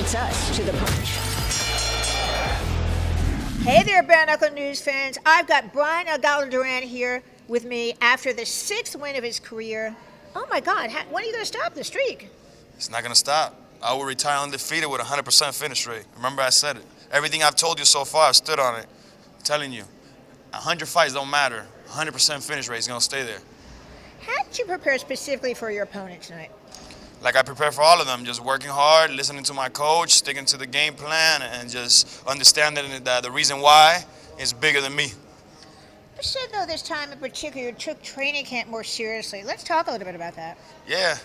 beats us to the punch. Hey there, Bare Knuckle News fans. I've got Bryan Gallo Duran here with me after the 6th win of his career. Oh my God, when are you going to stop the streak? It's not going to stop. I will retire undefeated with a 100% finish rate. Remember I said it. Everything I've told you so far, I've stood on it. I'm telling you, 100 fights don't matter. 100% finish rate is going to stay there. How did you prepare specifically for your opponent tonight? Like I prepare for all of them, just working hard, listening to my coach, sticking to the game plan, and just understanding that the reason why is bigger than me. You said, though, this time in particular, you took training camp more seriously. Let's talk a little bit about that. Yeah,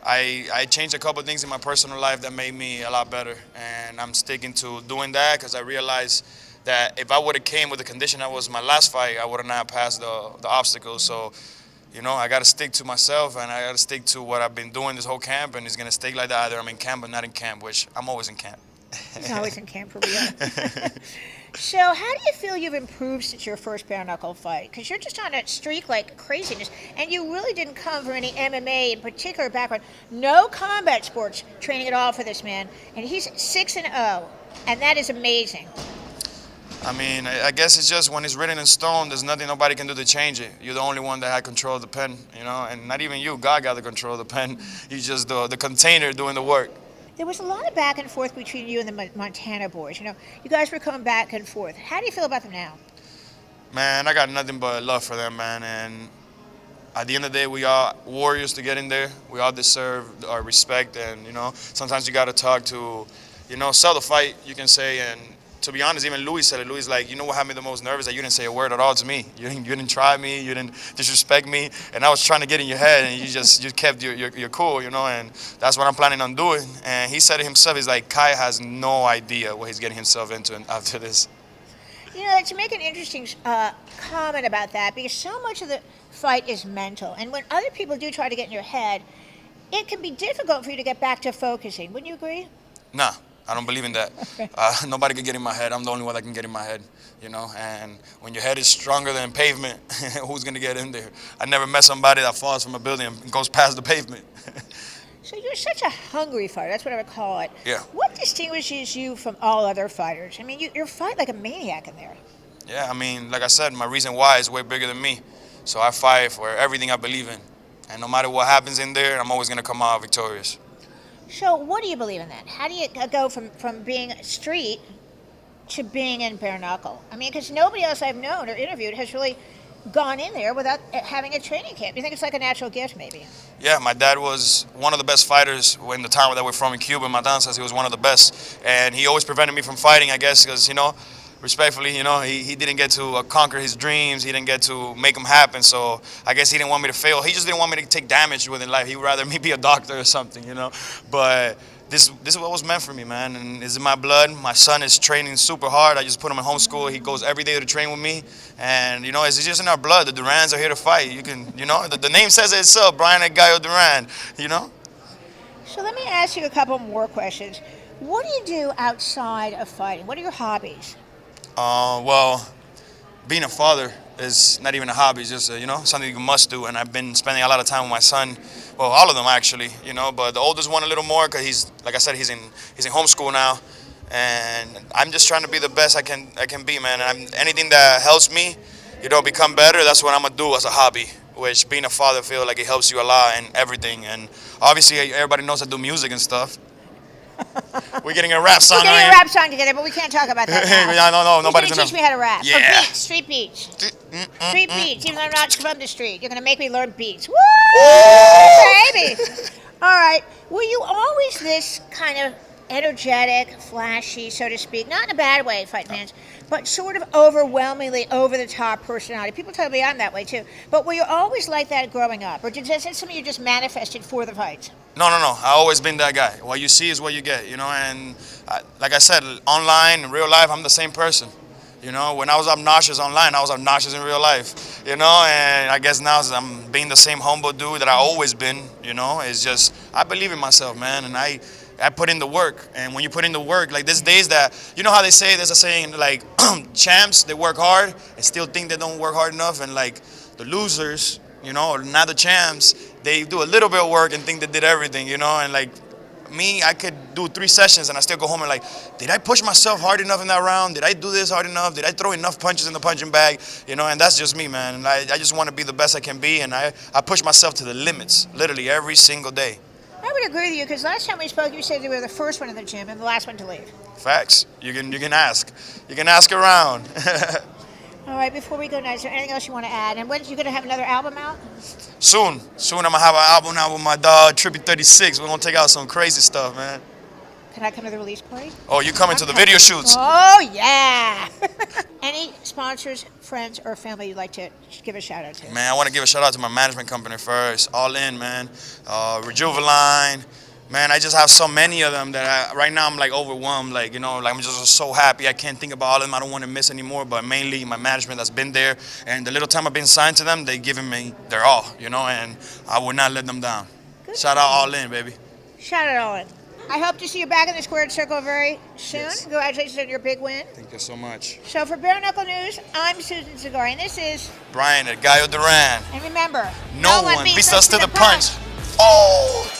I changed a couple of things in my personal life that made me a lot better, and I'm sticking to doing that because I realized that if I would have came with the condition that was my last fight, I would have not passed the obstacles. So, you know, I got to stick to myself, and I got to stick to what I've been doing this whole camp, and it's going to stay like that. Either I'm in camp or not in camp, which I'm always in camp. He's always in camp for real. So how do you feel you've improved since your first bare knuckle fight? Because you're just on a streak like craziness, and you really didn't come from any MMA in particular background. No combat sports training at all for this man, and he's 6-0, and that is amazing. I mean, I guess it's just when it's written in stone, there's nothing nobody can do to change it. You're the only one that had control of the pen, you know, and not even you. God got the control of the pen. He's just the container doing the work. There was a lot of back and forth between you and the Montana boys. You know, you guys were coming back and forth. How do you feel about them now? Man, I got nothing but love for them, man. And at the end of the day, we are warriors to get in there. We all deserve our respect. And, you know, sometimes you got to talk to, you know, sell the fight, you can say. And to be honest, even Louie said it. Louie's like, you know what had me the most nervous? That you didn't say a word at all to me. You didn't try me. You didn't disrespect me. And I was trying to get in your head, and you kept your cool, you know. And that's what I'm planning on doing. And he said it himself. He's like, Kai has no idea what he's getting himself into after this. You know, to make an interesting comment about that, because so much of the fight is mental. And when other people do try to get in your head, it can be difficult for you to get back to focusing. Wouldn't you agree? Nah. I don't believe in that. Nobody can get in my head. I'm the only one that can get in my head, you know. And when your head is stronger than pavement, who's going to get in there? I never met somebody that falls from a building and goes past the pavement. So you're such a hungry fighter. That's what I would call it. Yeah. What distinguishes you from all other fighters? I mean, you're fight like a maniac in there. Yeah, I mean, like I said, my reason why is way bigger than me. So I fight for everything I believe in. And no matter what happens in there, I'm always going to come out victorious. So what do you believe in that? How do you go from being street to being in bare knuckle? I mean, because nobody else I've known or interviewed has really gone in there without having a training camp. You think it's like a natural gift, maybe? Yeah, my dad was one of the best fighters in the town that we're from in Cuba. My dad says he was one of the best. And he always prevented me from fighting, I guess, because, you know, respectfully, you know, he didn't get to conquer his dreams. He didn't get to make them happen. So I guess he didn't want me to fail. He just didn't want me to take damage within life. He'd rather me be a doctor or something, you know. But this is what was meant for me, man. And it's in my blood. My son is training super hard. I just put him in homeschool. He goes every day to train with me. And, you know, it's just in our blood. The Durans are here to fight. You can, you know, the name says it itself, Bryan Gallo Duran, you know. So let me ask you a couple more questions. What do you do outside of fighting? What are your hobbies? Well, being a father is not even a hobby. It's just, you know, something you must do. And I've been spending a lot of time with my son. Well, all of them, actually, you know. But the oldest one a little more because he's, like I said, he's in homeschool now. And I'm just trying to be the best I can be, man. And anything that helps me, you know, become better, that's what I'm going to do as a hobby. Which, being a father, I feel like it helps you a lot in everything. And obviously, everybody knows I do music and stuff. We're getting a rap song. We're getting a rap song together, but we can't talk about that now. Yeah, no, nobody's gonna teach me how to rap. Yeah. Or beats, street beats. Street beats, even though I'm not from the street. You're going to make me learn beats. Woo! Baby! All right. Were you always this kind of energetic, flashy, so to speak, not in a bad way, fight fans, but sort of overwhelmingly over-the-top personality? People tell me I'm that way, too. But were you always like that growing up? Or is that something you just manifested for the fights? No. I've always been that guy. What you see is what you get, you know. And like I said, online, in real life, I'm the same person. You know, when I was obnoxious online, I was obnoxious in real life, you know. And I guess now I'm being the same humble dude that I always been, you know. It's just, I believe in myself, man. And I put in the work. And when you put in the work, like there's days that, you know how they say, there's a saying, like, champs, they work hard and still think they don't work hard enough. And like the losers, you know, or not the champs, they do a little bit of work and think they did everything, you know. And like me, I could do 3 sessions and I still go home and like, did I push myself hard enough in that round? Did I do this hard enough? Did I throw enough punches in the punching bag? You know, and that's just me, man. And I just want to be the best I can be, and I push myself to the limits, literally every single day. I would agree with you because last time we spoke, you said you were the first one in the gym and the last one to leave. Facts. You can ask. You can ask around. All right, before we go now, is there anything else you want to add? And when are you going to have another album out? Soon I'm gonna have an album out with my dog Trippy 36. We're gonna take out some crazy stuff, man. Can I come to the release party? Oh, you coming to the video shoots? Oh yeah. Any sponsors, friends, or family you'd like to give a shout out to? Man, I want to give a shout out to my management company first. All In, man. Rejuveline. Man, I just have so many of them that right now I'm like overwhelmed. Like, you know, like I'm just so happy. I can't think about all of them. I don't want to miss anymore. But mainly my management that's been there, and the little time I've been signed to them, they've given me their all, you know, and I will not let them down. Good. Shout out All In, baby. Shout out All In. I hope to see you back in the squared circle very soon. Yes. Congratulations on your big win. Thank you so much. So for Bare Knuckle News, I'm Susan Cingari, and this is Bryan at Gallo Duran. And remember, no one beats us to the punch. Oh!